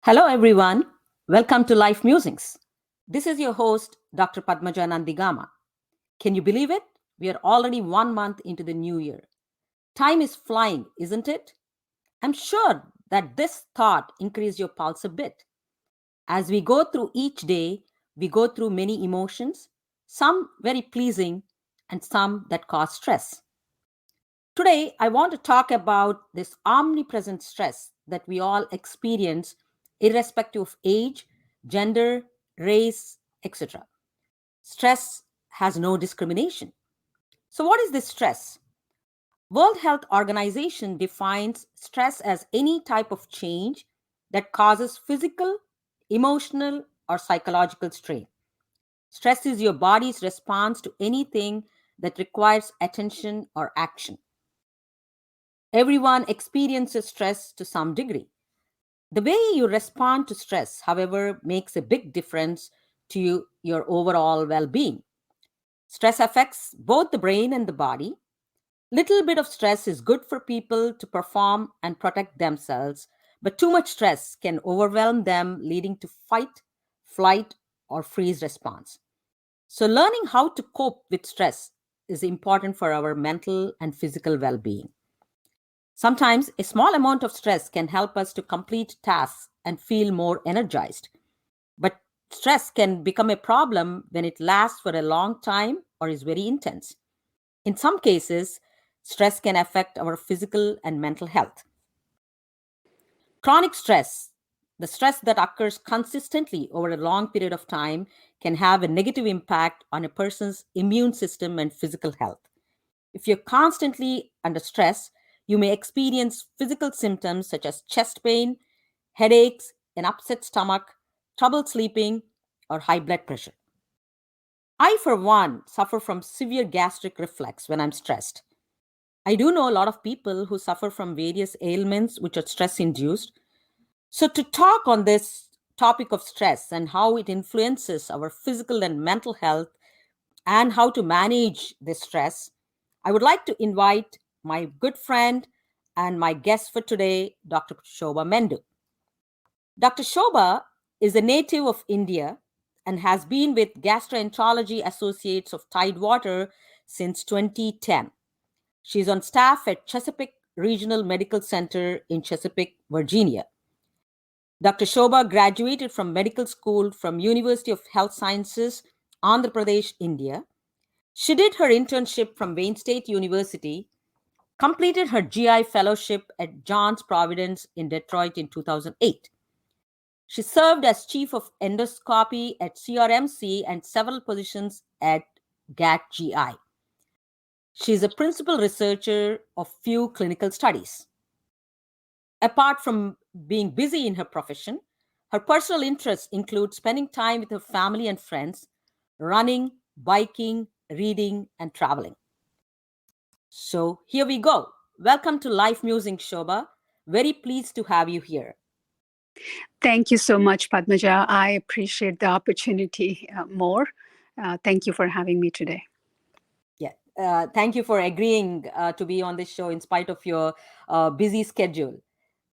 Hello, everyone. Welcome to Life Musings. This is your host, Dr. Padmaja Nandigama. Can you believe it? We are already 1 month into the new year. Time is flying, isn't it? I'm sure that this thought increased your pulse a bit. As we go through each day, we go through many emotions, some very pleasing and some that cause stress. Today, I want to talk about this omnipresent stress that we all experience, irrespective of age, gender, race, etc. Stress has no discrimination. So, what is this stress? World Health Organization defines stress as any type of change that causes physical, emotional, or psychological strain. Stress is your body's response to anything that requires attention or action. Everyone experiences stress to some degree. The way you respond to stress, however, makes a big difference to your overall well being. Stress affects both the brain and the body. Little bit of stress is good for people to perform and protect themselves, but too much stress can overwhelm them, leading to fight, flight, or freeze response. So, learning how to cope with stress is important for our mental and physical well being. Sometimes a small amount of stress can help us to complete tasks and feel more energized. But stress can become a problem when it lasts for a long time or is very intense. In some cases, stress can affect our physical and mental health. Chronic stress, the stress that occurs consistently over a long period of time, can have a negative impact on a person's immune system and physical health. If you're constantly under stress, you may experience physical symptoms such as chest pain, headaches, an upset stomach, trouble sleeping, or high blood pressure. I, for one, suffer from severe gastric reflux when I'm stressed. I do know a lot of people who suffer from various ailments which are stress induced. So, to talk on this topic of stress and how it influences our physical and mental health and how to manage this stress, I would like to invite my good friend and my guest for today, Dr. Shoba Mendu. Dr. Shoba is a native of India and has been with Gastroenterology Associates of Tidewater since 2010. She's on staff at Chesapeake Regional Medical Center in Chesapeake, Virginia. Dr. Shoba graduated from medical school from University of Health Sciences, Andhra Pradesh, India. She did her internship from Wayne State University, completed her GI fellowship at Johns Providence in Detroit in 2008. She served as chief of endoscopy at CRMC and several positions at GAT-GI. She is a principal researcher of few clinical studies. Apart from being busy in her profession, her personal interests include spending time with her family and friends, running, biking, reading, and traveling. So here we go. Welcome to Life Musing, Shoba. Very pleased to have you here. Thank you so much, Padmaja. I appreciate the opportunity more. Thank you for having me today. Yeah. Thank you for agreeing to be on this show in spite of your busy schedule.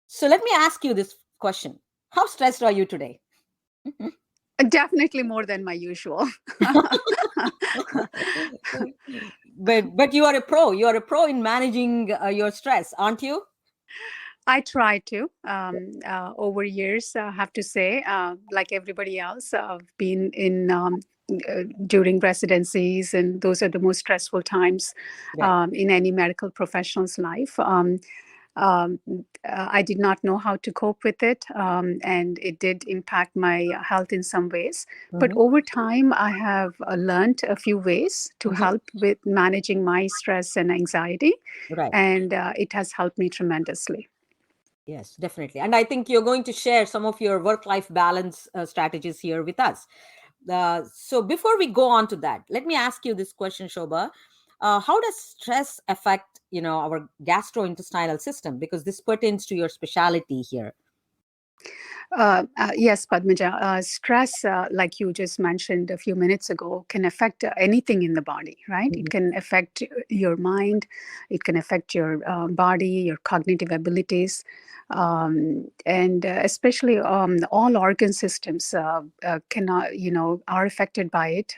So let me ask you this question. How stressed are you today? Definitely more than my usual. But you are a pro. You are a pro in managing your stress, aren't you? I try to over years, I have to say, like everybody else, I've been in during residencies, and those are the most stressful times Right. in any medical professional's life. Um, I did not know how to cope with it, and it did impact my health in some ways. But Mm-hmm. over time, I have learned a few ways to Mm-hmm. help with managing my stress and anxiety, Right. and it has helped me tremendously. Yes, definitely. And I think you're going to share some of your work-life balance strategies here with us. So before we go on to that, let me ask you this question, Shoba. How does stress affect, our gastrointestinal system? Because this pertains to your specialty here. Yes, Padmaja. Stress, like you just mentioned a few minutes ago, can affect anything in the body, right? It Mhm. can affect your mind, it can affect your body, your cognitive abilities, and especially all organ systems cannot, are affected by it.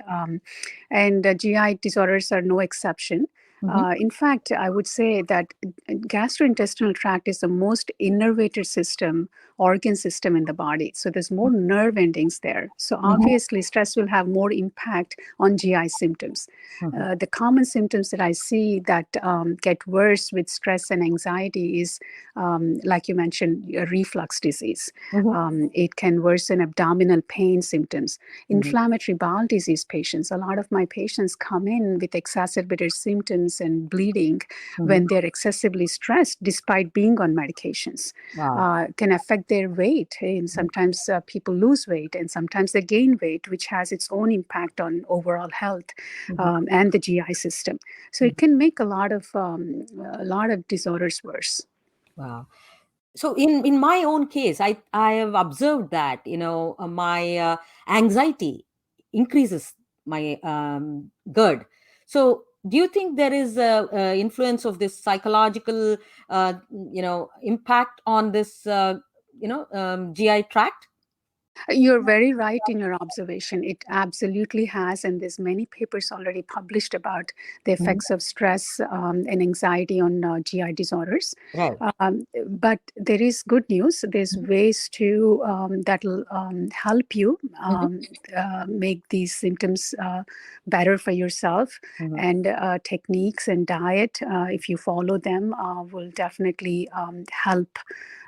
And GI disorders are no exception. Mhm. In fact, I would say that gastrointestinal tract is the most innervated organ system in the body. So there's more nerve endings there. So Mhm. obviously, stress will have more impact on GI symptoms. Mhm. The common symptoms that I see that get worse with stress and anxiety is, like you mentioned, reflux disease. Mhm. It can worsen abdominal pain symptoms. Mhm. Inflammatory bowel disease patients, a lot of my patients come in with exacerbated symptoms and bleeding Mhm. when they're excessively stressed despite being on medications. Wow. Can affect their weight. And Mhm. sometimes people lose weight and sometimes they gain weight, which has its own impact on overall health Mhm. and the GI system. So it Mhm. can make a lot of disorders worse. Wow. So in my own case, I have observed that my anxiety increases my GERD. So do you think there is a influence of this psychological impact on this GI tract? You're very right in your observation. It absolutely has, and there's many papers already published about the Mhm. effects of stress and anxiety on GI disorders. Right. But there is good news. There's Mhm. ways to that'll help you Mhm. make these symptoms better for yourself, Mhm. and techniques and diet, if you follow them, will definitely help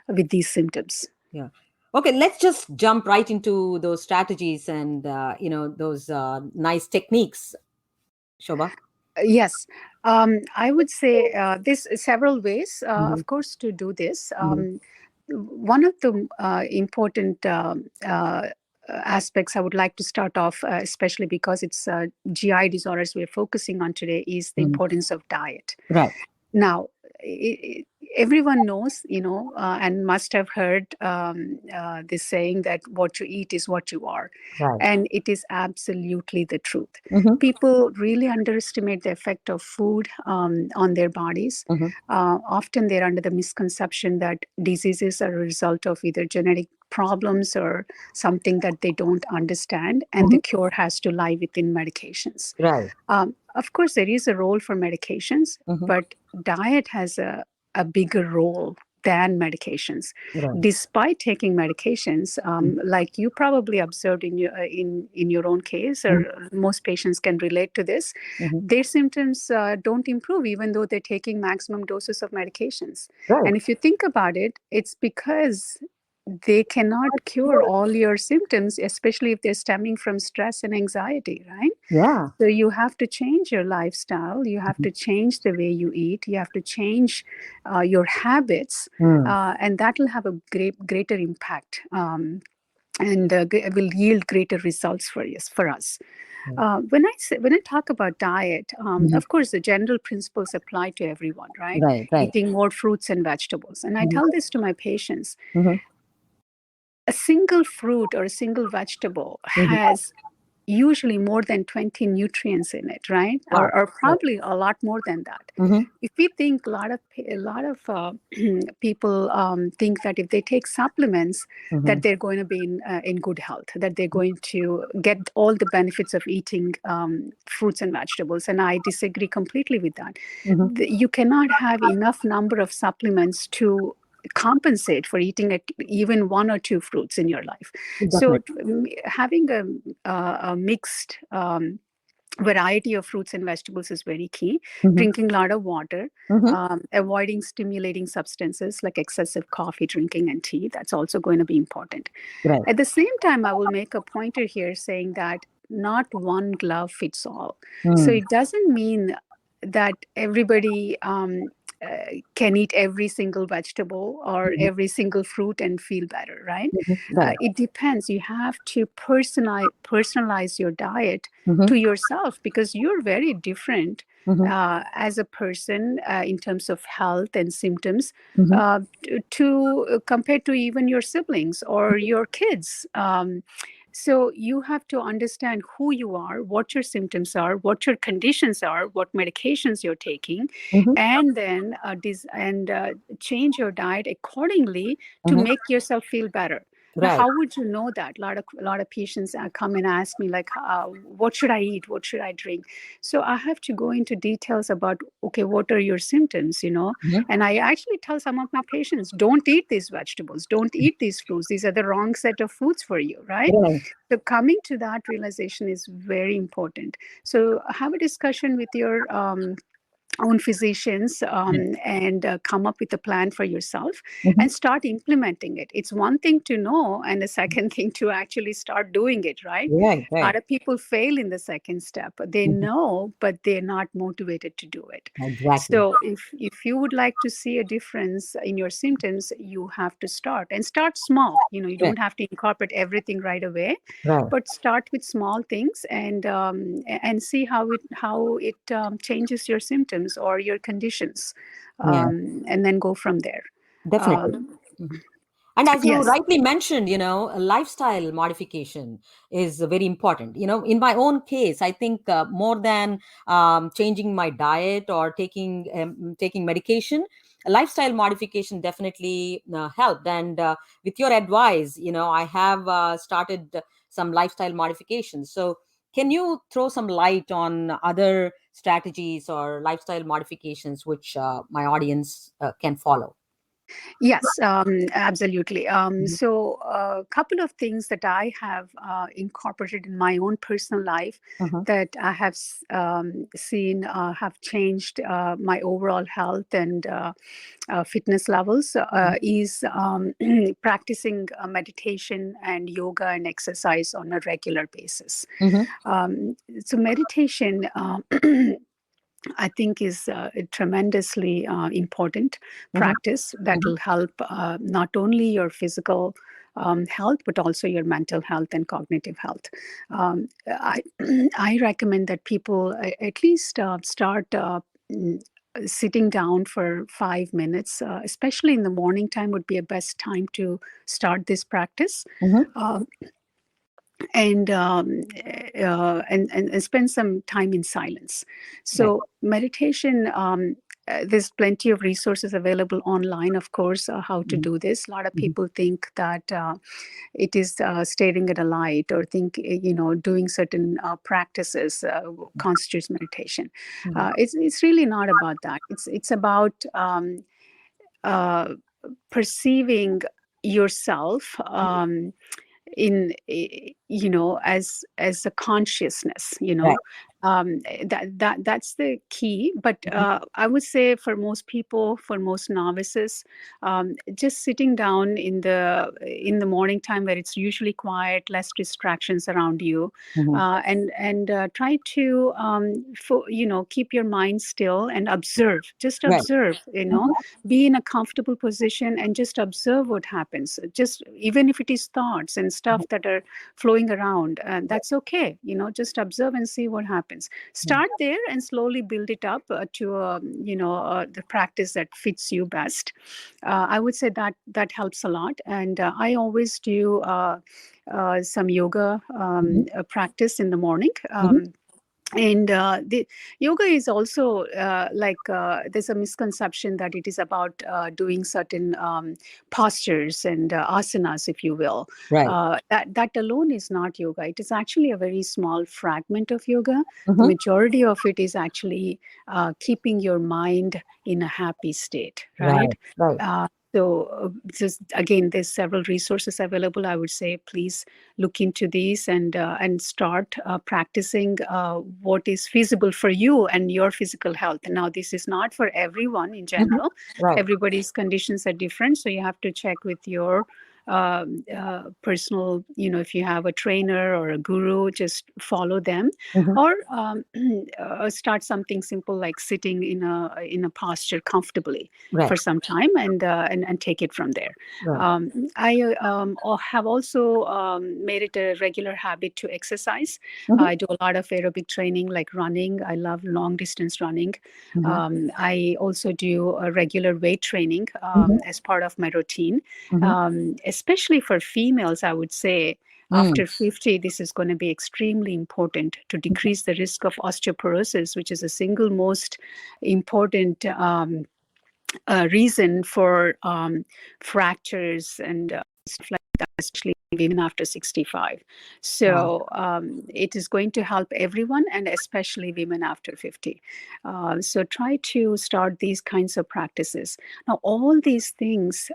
with these symptoms. Yeah. Okay, let's just jump right into those strategies and those nice techniques, Shoba. Yes, I would say there's several ways, Mhm. of course, to do this. Mhm. One of the important aspects I would like to start off, especially because it's GI disorders we're focusing on today, is the Mhm. importance of diet. Right. Now, everyone knows, and must have heard this saying that what you eat is what you are. Right. And it is absolutely the truth. Mhm. People really underestimate the effect of food on their bodies. Mhm. Often they're under the misconception that diseases are a result of either genetic problems or something that they don't understand, and the Mhm. cure has to lie within medications. Right. Of course, there is a role for medications, Mhm. but diet has a bigger role than medications. Right. Despite taking medications, like you probably observed in your own case, Mhm. or most patients can relate to this, Mhm. their symptoms don't improve even though they're taking maximum doses of medications. Right. And if you think about it, it's because they cannot cure all your symptoms, especially if they're stemming from stress and anxiety, right? Yeah. So you have to change your lifestyle. You have Mhm. to change the way you eat. You have to change your habits, Mm. and that will have a greater impact, and will yield greater results for us. Right. When I talk about diet, Mhm. of course, the general principles apply to everyone, right? Right. Right. Eating more fruits and vegetables, and I Mhm. tell this to my patients: Mhm. a single fruit or a single vegetable Mhm. has usually more than 20 nutrients in it, right? Wow. Or Right. probably a lot more than that. Mhm. If we think a lot of people think that if they take supplements, that Mhm. they're going to be in good health, that they're going to get all the benefits of eating fruits and vegetables, and I disagree completely with that. Mhm. You cannot have enough number of supplements to compensate for eating even one or two fruits in your life. So Definitely. having a mixed variety of fruits and vegetables is very key. Mhm. Drinking a lot of water, Mhm. avoiding stimulating substances like excessive coffee drinking and tea. That's also going to be important. Right. At the same time, I will make a pointer here saying that not one glove fits all. So Mm. it doesn't mean that everybody can eat every single vegetable or Mhm. every single fruit and feel better, right? Mhm. Right. It depends. You have to personalize your diet to Mhm. yourself because you're very different Mm-hmm. as a person in terms of health and symptoms, Mm-hmm. to compared to even your siblings or your kids. So you have to understand who you are, what your symptoms are, what your conditions are, what medications you're taking, Mm-hmm. and then change your diet accordingly to Mm-hmm. make yourself feel better. Now, Right. how would you know that? A lot of patients come and ask me like, what should I eat? What should I drink? So I have to go into details about, okay, what are your symptoms, Mm-hmm. And I actually tell some of my patients, don't eat these vegetables, don't eat these fruits. These are the wrong set of foods for you, right? Right. So coming to that realization is very important. So have a discussion with your own physicians, and come up with a plan for yourself Mm-hmm. and start implementing it. It's one thing to know, and a second thing to actually start doing it, right? Right. A Right. lot of people fail in the second step. They Mm-hmm. know, but they're not motivated to do it. Exactly. So if you would like to see a difference in your symptoms, you have to start small. You Right. don't have to incorporate everything right away, Right. but start with small things, and see how it changes your symptoms or your conditions, Yeah. and then go from there. Definitely. um, Mhm. And as you yes. rightly mentioned, a lifestyle modification is very important. In my own case, I think more than changing my diet or taking medication, a lifestyle modification definitely helped. And with your advice, I have started some lifestyle modifications. So, can you throw some light on other strategies or lifestyle modifications which my audience can follow? Yes, absolutely. Mhm. So, a couple of things that I have incorporated in my own personal life Mhm. that I have seen have changed my overall health and fitness levels is practicing meditation and yoga and exercise on a regular basis. Mhm. So, meditation. I think is a tremendously important Mhm. practice that Mhm. will help not only your physical health, but also your mental health and cognitive health. I, I recommend that people at least start mm, sitting down for 5 minutes, especially in the morning time would be a best time to start this practice. Mhm. Uh, and spend some time in silence. Right. So meditation. There's plenty of resources available online, of course, how to Mhm. do this. A lot of Mhm. people think that it is staring at a light or think, doing certain practices constitutes meditation. Mhm. It's really not about that. It's about uh, perceiving yourself as a consciousness. Right. That's the key. But Mhm. I would say for most people, for most novices, just sitting down in the morning time where it's usually quiet, less distractions around you, Mhm. and try to keep your mind still and observe. Just Right. observe. Mhm. Be in a comfortable position and just observe what happens. Just even if it is thoughts and Mhm. stuff that are flowing around, that's okay. Just observe and see what happens. Mhm. Start there and slowly build it up to the practice that fits you best. I would say that helps a lot. And I always do some yoga Mhm. practice in the morning. Mhm. And the yoga is also there's a misconception that it is about doing certain postures and asanas, if you will. Right. That alone is not yoga. It is actually a very small fragment of yoga. The Mhm. majority of it is actually keeping your mind in a happy state, right? Right. Right. Just again, there's several resources available. I would say please look into these and start practicing what is feasible for you and your physical health. Now, this is not for everyone in Mhm. general. Right. Everybody's conditions are different, so you have to check with your personal, if you have a trainer or a guru, just follow them, Mhm. or start something simple like sitting in a posture comfortably for Right. some time, and take it from there. Right. I have also made it a regular habit to exercise. Mhm. I do a lot of aerobic training, like running. I love long distance running. Mhm. I also do a regular weight training Mhm. as part of my routine, Mhm. especially for females, I would say. Mm. After 50, this is going to be extremely important to decrease the risk of osteoporosis, which is the single most important reason for fractures and stuff like that, especially women after 65. Wow. So it is going to help everyone, and especially women after 50. So try to start these kinds of practices. Now, all these things,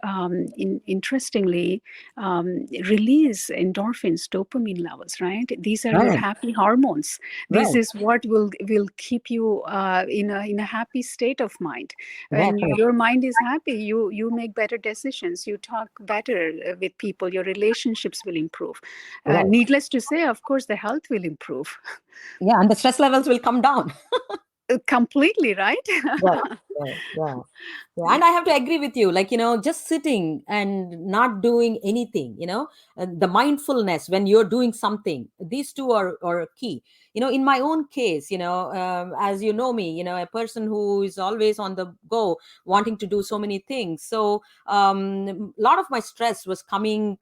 interestingly, release endorphins, dopamine levels, right? These are your Right. happy hormones. This Right. is what will keep you in a happy state of mind. Right. When Right. your mind is happy, you make better decisions, you talk better with people, your relationships will improve. Right. Needless to say, of course, the health will improve. Yeah, and the stress levels will come down. Completely, right? Right. Right. Yeah. Yeah, and I have to agree with you. Like, just sitting and not doing anything, the mindfulness when you're doing something, these two are key. In my own case, as you know me, a person who is always on the go, wanting to do so many things. So, a lot of my stress was coming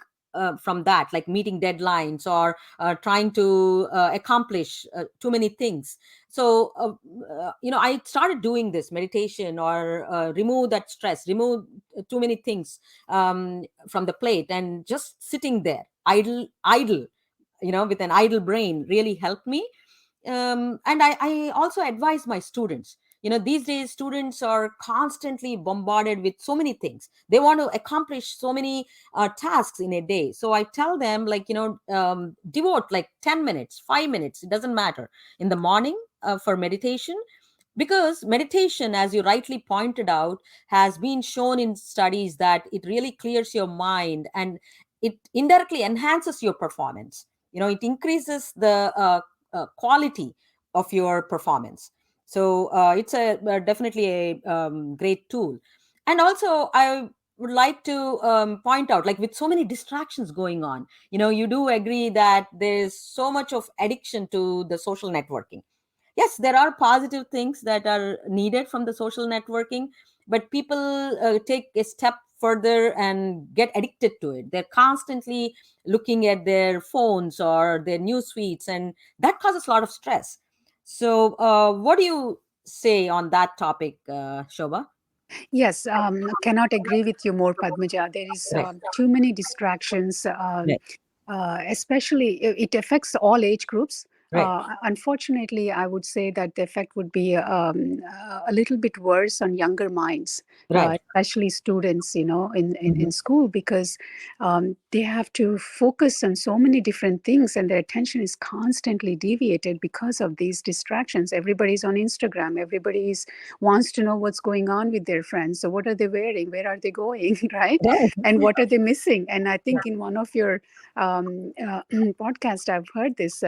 from that, like meeting deadlines or trying to accomplish too many things. So I started doing this meditation, or remove that stress, remove too many things from the plate, and just sitting there idle, with an idle brain really helped me. And I also advise my students. These days students are constantly bombarded with so many things. They want to accomplish so many tasks in a day. So I tell them, like, devote like 10 minutes, 5 minutes, it doesn't matter, in the morning for meditation. Because meditation, as you rightly pointed out, has been shown in studies that it really clears your mind, and it indirectly enhances your performance. It increases the quality of your performance. So it's definitely a great tool. And also, I would like to point out, like, with so many distractions going on, you do agree that there's so much of addiction to the social networking. Yes, there are positive things that are needed from the social networking, but people take a step further and get addicted to it. They're constantly looking at their phones or their news feeds, and that causes a lot of stress. So what do you say on that topic, Shoba? Yes, cannot agree with you more, Padmaja. There is Right. too many distractions, Right. especially it affects all age groups. Right. Unfortunately, I would say that the effect would be a little bit worse on younger minds, Right. especially students, in Mhm. school, because they have to focus on so many different things, and their attention is constantly deviated because of these distractions. Everybody's on Instagram. Everybody's wants to know what's going on with their friends. So what are they wearing? Where are they going? Right? Right. And what are they missing? And I think in one of your podcast, I've heard this.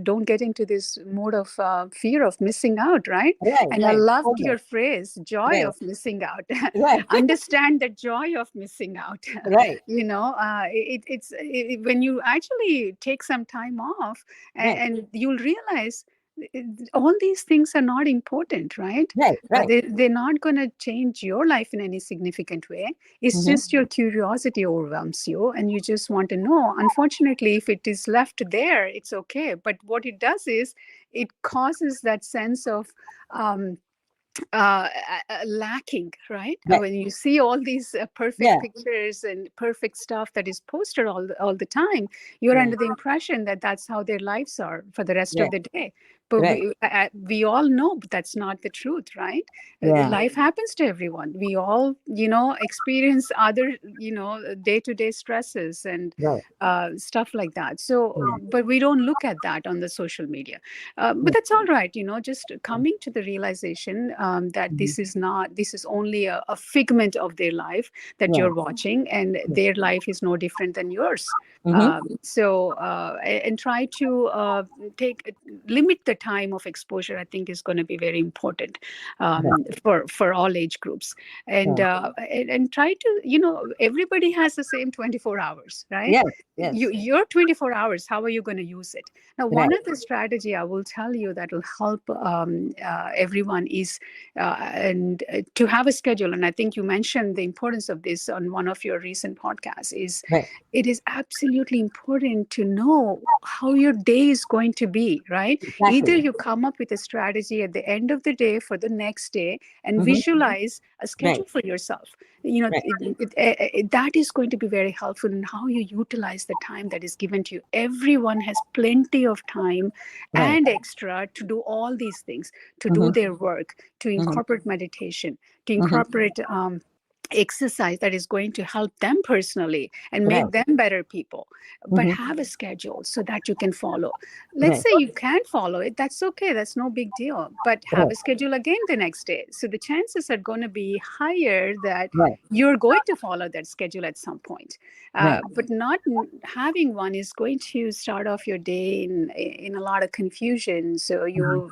Don't get into this mode of fear of missing out, right? Right. And I Right. loved Okay. your phrase, joy Right. of missing out. Right. Understand the joy of missing out. Right. When you actually take some time off, Right. and you'll realize all these things are not important, right? Right. Right. They're not going to change your life in any significant way. It's Hmm. just your curiosity overwhelms you, and you just want to know. Unfortunately, if it is left there, it's okay. But what it does is it causes that sense of um, lacking, right? Right. When you see all these perfect Yeah. pictures and perfect stuff that is posted all the time, you're Yeah. under the impression that that's how their lives are for the rest Yeah. of the day. But Right. we all know that's not the truth, right? Yeah. Life happens to everyone. We all, experience other, day-to-day stresses and Right. stuff like that. So, Yeah. but we don't look at that on the social media. But Yeah. that's all right, just coming to the realization that Mhm. this is only a figment of their life that Right. you're watching, and Yeah. their life is no different than yours. Mm-hmm. And try to take limit the time of exposure. I think is going to be very important Right. for all age groups, and Yeah. uh, and try to, everybody has the same 24 hours, right? Yes. Yes. Your 24 hours, how are you going to use it? Now, one Right. of the strategy I will tell you that will help everyone is and to have a schedule. And I think you mentioned the importance of this on one of your recent podcasts. Is Right. it is absolutely important to know how your day is going to be, right? Either Exactly. you come up with a strategy at the end of the day for the next day and Mm-hmm. visualize a Right. schedule for yourself. Right. That is going to be very helpful in how you utilize the time that is given to you. Everyone has plenty of time Right. and extra to do all these things, to do Mm-hmm. their work, to Mm-hmm. incorporate meditation, to Mm-hmm. incorporate exercise that is going to help them personally and Right. make them better people. But Mm-hmm. have a schedule so that you can follow. Let's Right. say you can't follow it, that's okay, that's no big deal, but have Right. a schedule again the next day, so the chances are going to be higher that Right. you're going to follow that schedule at some point. Right. But not having one is going to start off your day in a lot of confusion, so Mm-hmm.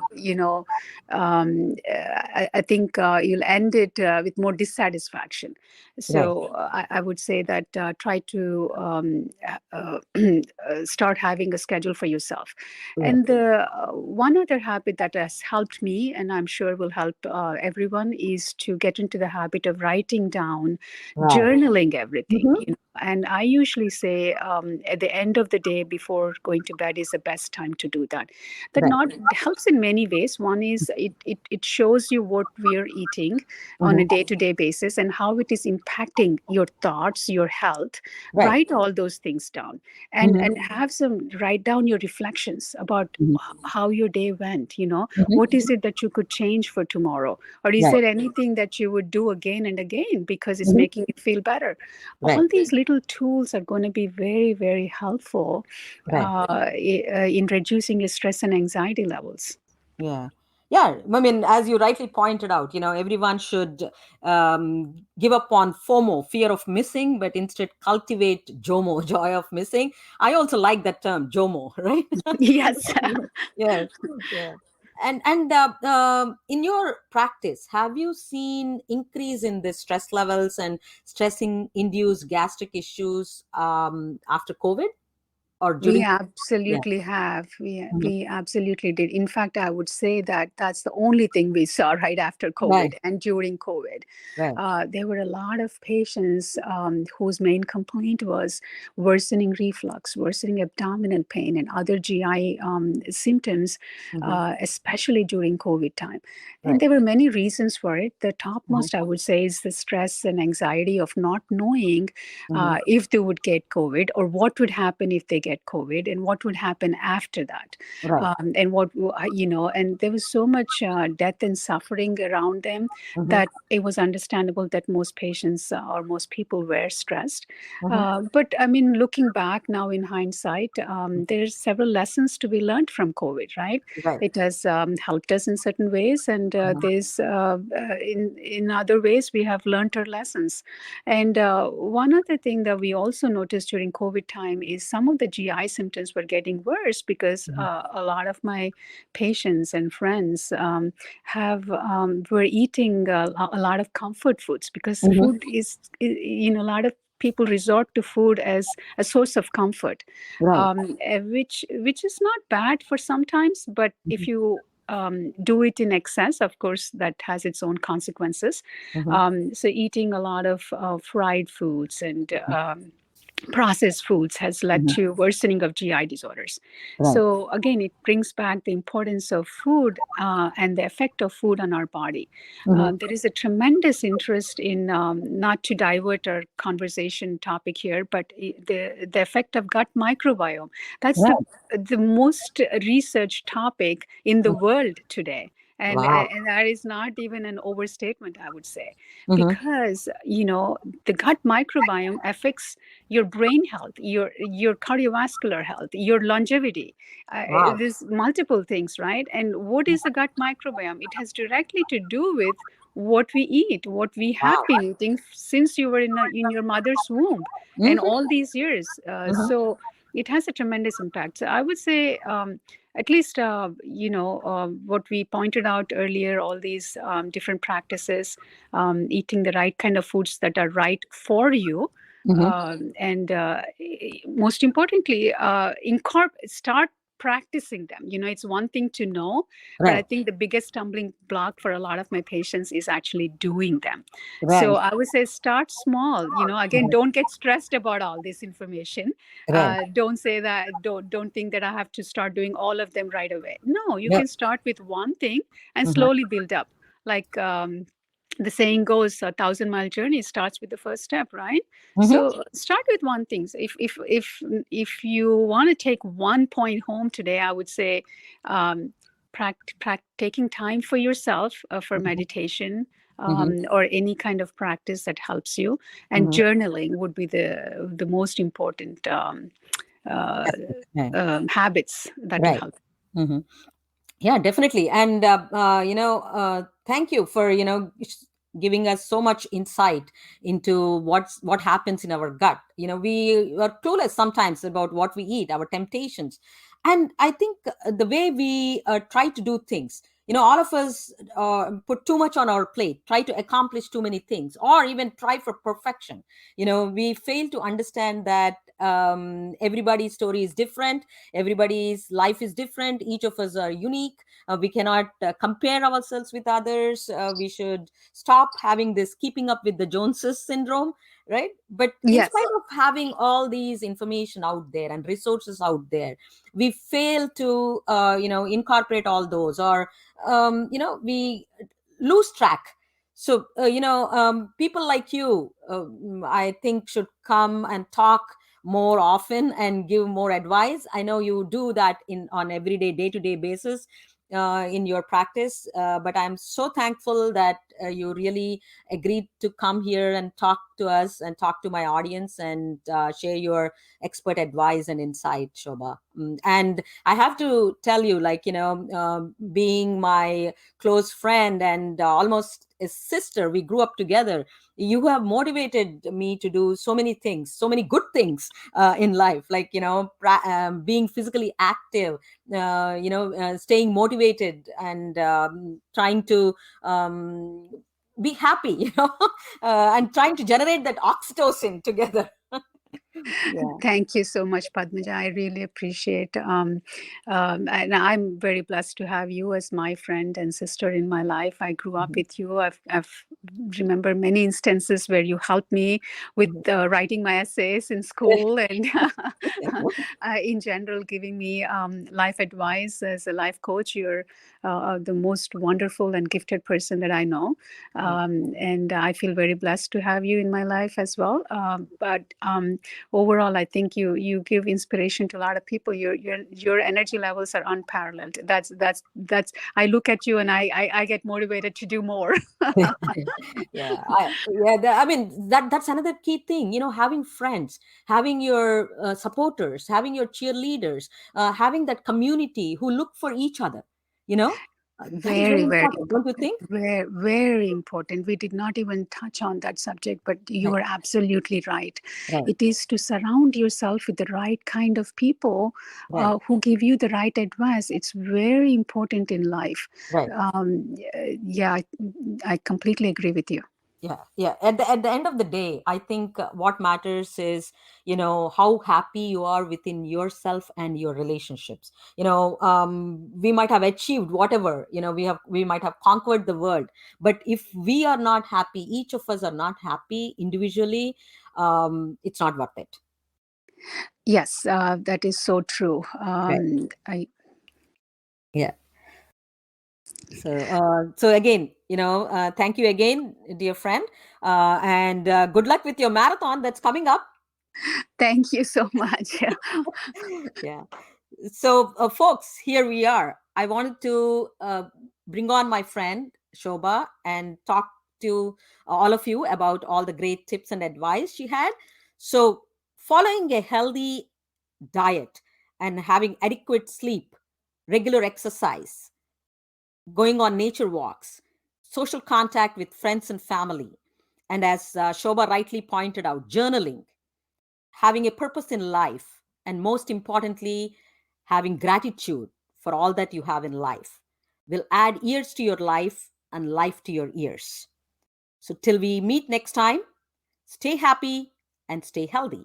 I think you'll end it with more dissatisfaction. Right. So I would say that try to start having a schedule for yourself. Right. And the one other habit that has helped me, and I'm sure will help everyone, is to get into the habit of writing down, Right. journaling everything. Mm-hmm. And I usually say at the end of the day before going to bed is the best time to do that. That Right. not helps in many ways. One is it shows you what we are eating on a Mm-hmm. day-to-day basis and how it is impacting your thoughts, your health. Right. Write all those things down, and Mm-hmm. have some, write down your reflections about Mm-hmm. how your day went. Mm-hmm. What is it that you could change for tomorrow, or is Right. there anything that you would do again and again because it's Mm-hmm. making you feel better? Right. All these little tools are going to be very, very helpful Right. in reducing your stress and anxiety levels. Yeah. Yeah. I mean, as you rightly pointed out, everyone should give up on FOMO, fear of missing, but instead cultivate JOMO, joy of missing. I also like that term, JOMO, right? Yes. Yes. Yeah. And in your practice, have you seen increase in the stress levels and stressing induced gastric issues after COVID or We during? Yeah. absolutely have. Mhm. We absolutely did. In fact, I would say that that's the only thing we saw right after Right. COVID and during COVID. Right. There were a lot of patients whose main complaint was worsening reflux, worsening abdominal pain, and other GI symptoms, Hmm. especially during COVID time. And Right. there were many reasons for it. The Hmm. topmost, I would say, is the stress and anxiety of not knowing Hmm. if they would get COVID, or what would happen if they get COVID, and what would happen after that. Right. And and there was so much death and suffering around them Hmm. that it was understandable that most patients or most people were stressed. Hmm. But I mean, looking back now in hindsight, there's several lessons to be learned from COVID, right? Right. It has helped us in certain ways, and Hmm. there's in other ways we have learned our lessons. And one other thing that we also noticed during COVID time is some of the GI symptoms were getting worse because Hmm. a lot of my patients and friends have were eating a lot of comfort foods, because Hmm. food is, a lot of people resort to food as a source of comfort, Right. which is not bad for sometimes, but if Hmm. you do it in excess, of course, that has its own consequences. Hmm. So eating a lot of fried foods and processed foods has led Mhm. to worsening of GI disorders. Right. So again, it brings back the importance of food and the effect of food on our body. Mhm. There is a tremendous interest in, not to divert our conversation topic here, but the effect of gut microbiome. That's Right. the most researched topic in the Mhm. world today. Wow. And that is not even an overstatement, I would say, Mhm. because the gut microbiome affects your brain health, your cardiovascular health, your longevity. Wow. There's multiple things, right? And what is the gut microbiome? It has directly to do with what we eat, what we have Wow. been eating since you were in your mother's womb, and Mhm. all these years. Mhm. So it has a tremendous impact. So I would say, at least, what we pointed out earlier, all these different practices, eating the right kind of foods that are right for you, Mhm. and most importantly, start practicing them. It's one thing to know, but I Right. think the biggest stumbling block for a lot of my patients is actually doing them. So Right. I would say start small. Again, Mhm. don't get stressed about all this information. Right. Don't say that. Don't think that I have to start doing all of them right away. No, you Yep. can start with one thing and Mhm. slowly build up. Like, the saying goes, a 1,000-mile journey starts with the first step, right? Mhm. So start with one thing. So if you want to take one point home today, I would say, taking time for yourself, for Mhm. meditation, Mhm. or any kind of practice that helps you, and Mhm. journaling would be the most important, uh, Right. habits that will Right. help. Mhm. Yeah, definitely. And thank you for giving us so much insight into what happens in our gut. We are clueless sometimes about what we eat, our temptations. And I think the way we try to do things, all of us put too much on our plate, try to accomplish too many things, or even try for perfection. We fail to understand that everybody's story is different, everybody's life is different, each of us are unique. We cannot compare ourselves with others. We should stop having this keeping up with the Joneses syndrome, right? But in spite Yes. of having all these information out there and resources out there, we fail to incorporate all those, or we lose track. So people like you, I think, should come and talk more often and give more advice. I know you do that in on everyday day-to-day basis in your practice, but I'm so thankful that you really agreed to come here and talk to us and talk to my audience and share your expert advice and insight, Shoba. And I have to tell you, like, being my close friend and almost a sister, we grew up together. You have motivated me to do so many things, so many good things in life, like being physically active, staying motivated, and trying to um, be happy, and trying to generate that oxytocin together. Yeah. Thank you so much, Padmaja. I really appreciate. And I'm very blessed to have you as my friend and sister in my life. I grew up Mhm. with you. I've remember many instances where you helped me with Mhm. writing my essays in school, and in general, giving me life advice as a life coach. You're the most wonderful and gifted person that I know, and I feel very blessed to have you in my life as well. But overall, I think you give inspiration to a lot of people. Your energy levels are unparalleled. That's I look at you and I get motivated to do more. Yeah, I mean, that's another key thing, having friends, having your supporters, having your cheerleaders, having that community who look for each other, you know that is very Very, very important, don't you important. think? Very, very important. We did not even touch on that subject, but you Right. are absolutely right. Right. It is to surround yourself with the right kind of people, Right. who give you the right advice. It's very important in life. Right. Yeah, I completely agree with you. Yeah, yeah, at the end of the day, I think what matters is how happy you are within yourself and your relationships. We might have achieved whatever, we might have conquered the world, but if we are not happy, each of us are not happy individually, it's not worth it. Yes, that is so true. Right. I Yeah. So again, thank you again, dear friend, and good luck with your marathon that's coming up. thank you so much. Yeah. So, folks, here we are. I wanted to bring on my friend Shoba and talk to all of you about all the great tips and advice she had. So, following a healthy diet and having adequate sleep, regular exercise, going on nature walks, social contact with friends and family, and as Shoba rightly pointed out, journaling, having a purpose in life, and most importantly, having gratitude for all that you have in life will add years to your life and life to your years. So, till we meet next time, stay happy and stay healthy.